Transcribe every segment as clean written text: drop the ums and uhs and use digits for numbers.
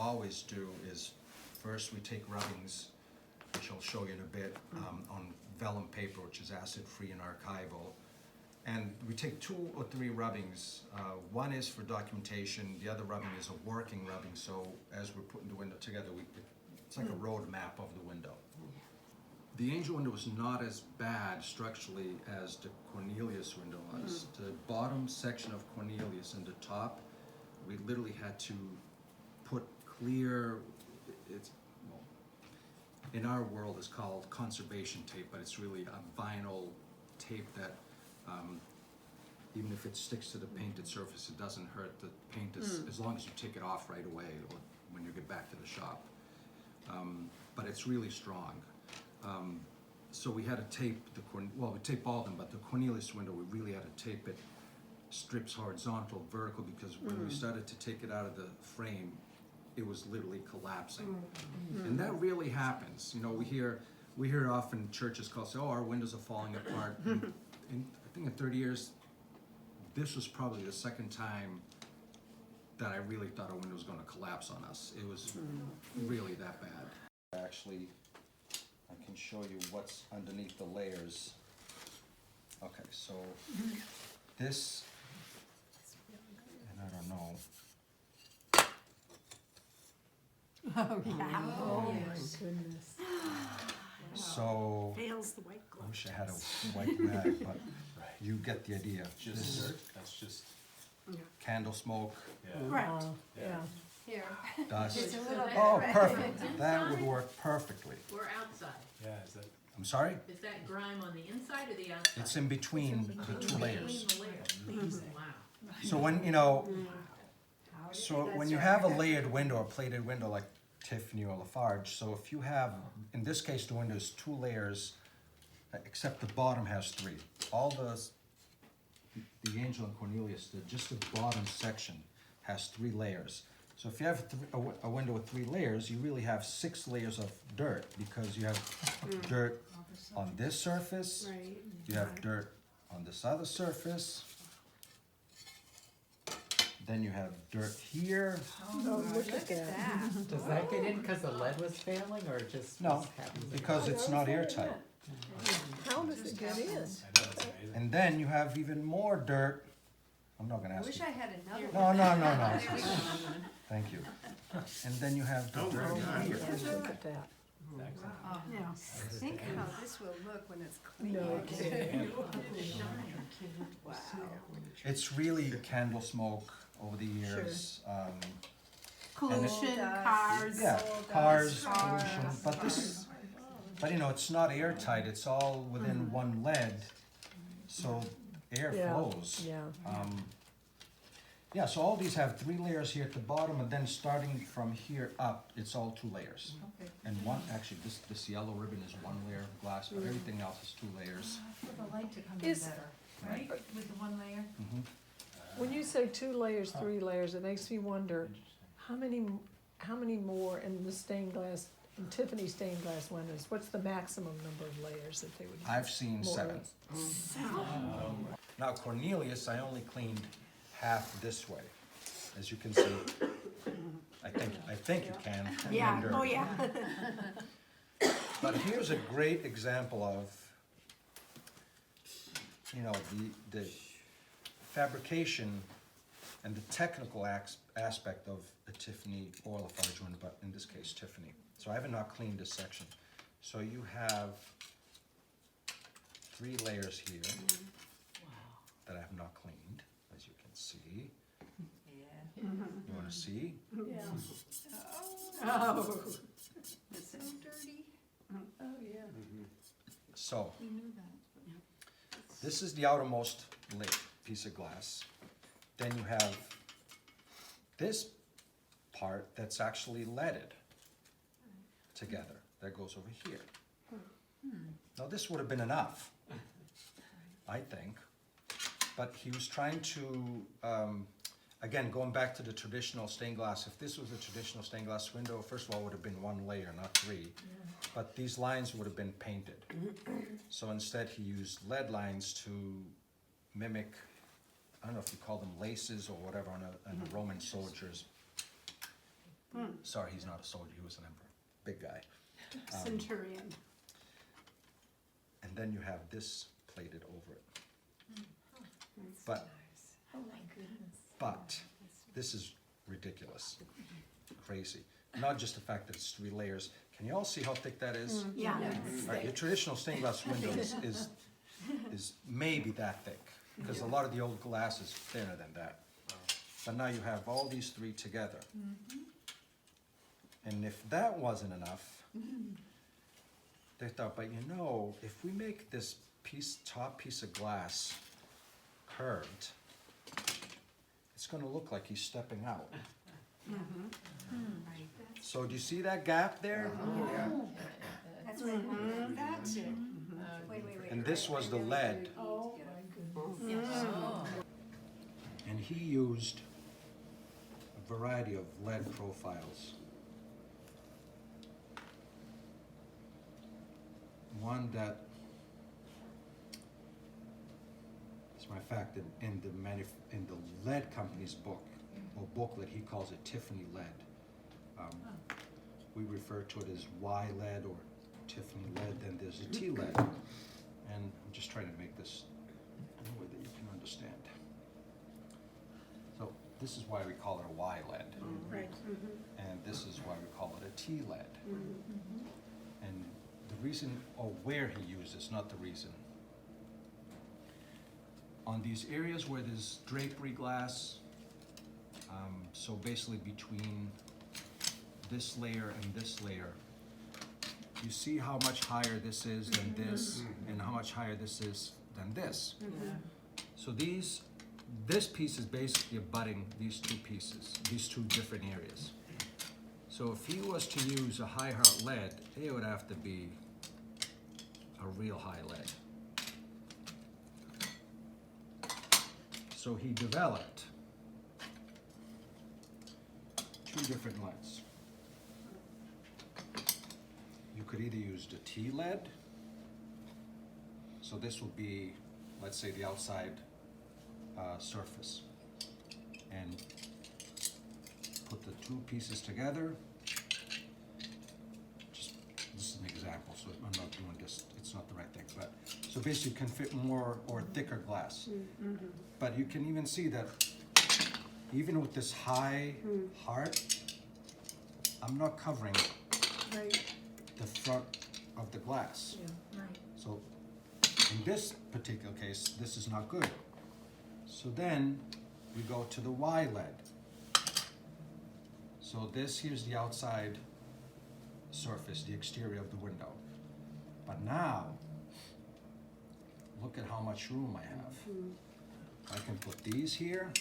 always do is, first we take rubbings, which I'll show you in a bit, on vellum paper, which is acid-free and archival. And we take 2 or 3 rubbings. One is for documentation, the other rubbing is a working rubbing, so as we're putting the window together, it's like a road map of the window. The angel window is not as bad structurally as the Cornelius window was. The bottom section of Cornelius and the top, we literally had to put clear, in our world it's called conservation tape, but it's really a vinyl tape that even if it sticks to the painted surface, it doesn't hurt the paint as long as you take it off right away or when you get back to the shop. But it's really strong. So we had to tape we tape all of them, but the Cornelius window, we really had to tape it strips horizontal, vertical, because when we started to take it out of the frame, it was literally collapsing. And that really happens. You know, we hear often churches call, say, oh, our windows are falling apart. And I think in 30 years, this was probably the second time that I really thought our window was going to collapse on us. It was really that bad. Actually, I can show you what's underneath the layers. Okay, so this, and I don't know. Oh, yeah. Oh, my goodness. So, Fails the white I glove. wish I had a white rag, but you get the idea. Just This dirt, that's just, candle smoke, yeah. Right. Yeah. Here. dust. It's a little bit Oh, red. perfect. That would work perfectly. Or outside? Yeah, is that, I'm sorry? Is that grime on the inside or the outside? It's in between the 2 layers. Between the layers. Wow. So when, when you have a layered window or plated window like Tiffany or Lafarge, so if you have, in this case, the window is 2 layers, except the bottom has 3. All the Angel and Cornelius, just the bottom section has 3 layers. So if you have a window with 3 layers, you really have 6 layers of dirt, because you have dirt on this surface, Right. you have dirt on this other surface, then you have dirt here. Oh, look at that. Does that get in because the lead was failing, or just No, happens? because it's not airtight. How does it get in? I know, it's amazing. And then you have even more dirt. I'm not gonna I ask wish you. I had another one. No. Thank you. And then you have the dirt here. Look at that. Oh, Yeah. think how this will look when it's clean. No kidding. Wow. It's really candle smoke over the years. Pollution, Dust. cars. Yeah, Soil cars, dust. pollution, but it's not airtight. It's all within one lead, so air Yeah. flows. Yeah. Yeah, so all these have 3 layers here at the bottom, and then starting from here up, it's all 2 layers. Okay. And actually, this yellow ribbon is 1 layer of glass, but everything else is 2 layers. For the light to come in Is- better, right? With the 1 layer? When you say 2 layers, 3 layers, it makes me wonder, how many more in the stained glass, in Tiffany stained glass windows, what's the maximum number of layers that they would use? I've seen More 7. or Now Cornelius, I only cleaned half this way, as you can see. I think you can. Yeah, Under. oh yeah. But here's a great example of, the fabrication and the technical aspect of a Tiffany or Lafarge window, but in this case Tiffany. So I have not cleaned this section. So you have 3 layers here that I have not cleaned, as you can see. Yeah. You want to see? Yeah. Oh. It's so dirty. Oh, yeah. So You knew that. this is the outermost piece of glass. Then you have this part that's actually leaded together. That goes over here. Now this would have been enough, I think. But he was trying to, again, going back to the traditional stained glass, if this was a traditional stained glass window, first of all, it would have been 1 layer, not 3. But these lines would have been painted. So instead he used lead lines to mimic, I don't know if you call them laces or whatever on a Roman soldier's Sorry, he's not a soldier, he was an emperor, big guy. Centurion. And then you have this plated over it. But, Oh, my goodness. but, this is ridiculous, crazy. Not just the fact that it's 3 layers. Can you all see how thick that is? Yeah. All right, your traditional stained glass window is maybe that thick, because a lot of the old glass is thinner than that. But now you have all these 3 together. And if that wasn't enough, they thought, but you know, if we make this top piece of glass curved, it's gonna look like he's stepping out. So do you see that gap there? That's right, that's it. Wait. And this was the lead. Oh, my goodness. And he used a variety of lead profiles. One that, as a matter of fact, in the lead company's book, or booklet, he calls it Tiffany lead. We refer to it as Y lead or Tiffany lead, then there's a T lead. And I'm just trying to make this in a way that you can understand. So this is why we call it a Y lead. Right. And this is why we call it a T lead. And the reason, or where he uses, not the reason. On these areas where there's drapery glass, so basically between this layer and this layer, you see how much higher this is than this, and how much higher this is than this. So this piece is basically abutting these 2 pieces, these 2 different areas. So if he was to use a high heart lead, it would have to be a real high lead. So he developed 2 different leads. You could either use the T lead, so this would be, let's say, the outside surface, and put the 2 pieces together. Just, this is an example, so I'm not doing this, it's not the right thing, but, so basically you can fit more or thicker glass. But you can even see that even with this high heart, I'm not covering the front of the glass. So in this particular case, this is not good. So then we go to the Y lead. So here's the outside surface, the exterior of the window. But now, look at how much room I have. I can put these here.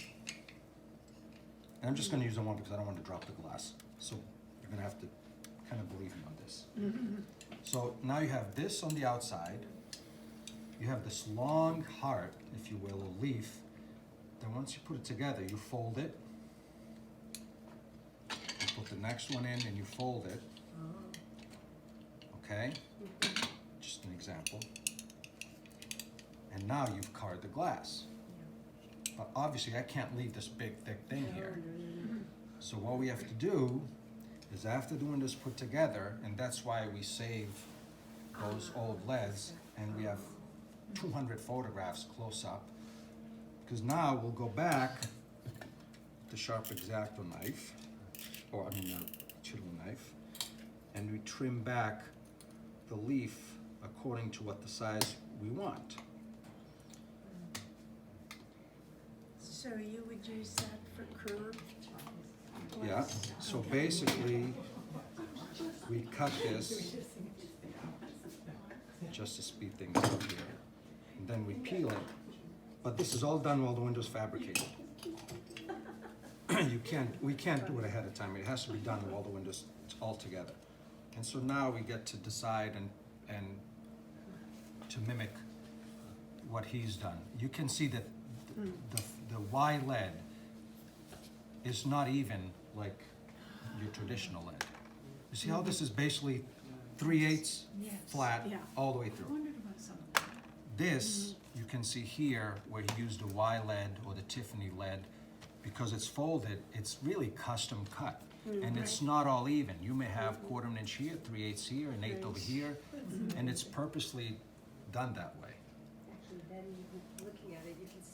And I'm just gonna use the one because I don't want to drop the glass. So you're gonna have to kind of believe me on this. So now you have this on the outside. You have this long heart, if you will, or leaf. Then once you put it together, you fold it. You put the next one in and you fold it. Okay? Just an example. And now you've carved the glass. But obviously I can't leave this big thick thing here. So what we have to do is after the window's put together, and that's why we save those old leads, and we have 200 photographs close up, because now we'll go back with the sharp X-Acto knife, or I mean a chiseling knife, and we trim back the leaf according to what the size we want. So you would use that for curb? Yeah, so basically, we cut this just to speed things up here, and then we peel it. But this is all done while the window's fabricated. We can't do it ahead of time. It has to be done while the window's all together. And so now we get to decide and to mimic what he's done. You can see that the Y lead is not even like your traditional lead. You see how this is basically 3/8 flat all the way through. This, you can see here where he used the Y lead or the Tiffany lead, because it's folded, it's really custom cut. And it's not all even. You may have quarter of an inch here, 3/8 here, an eighth over here, and it's purposely done that way. Actually, then looking at it, you can see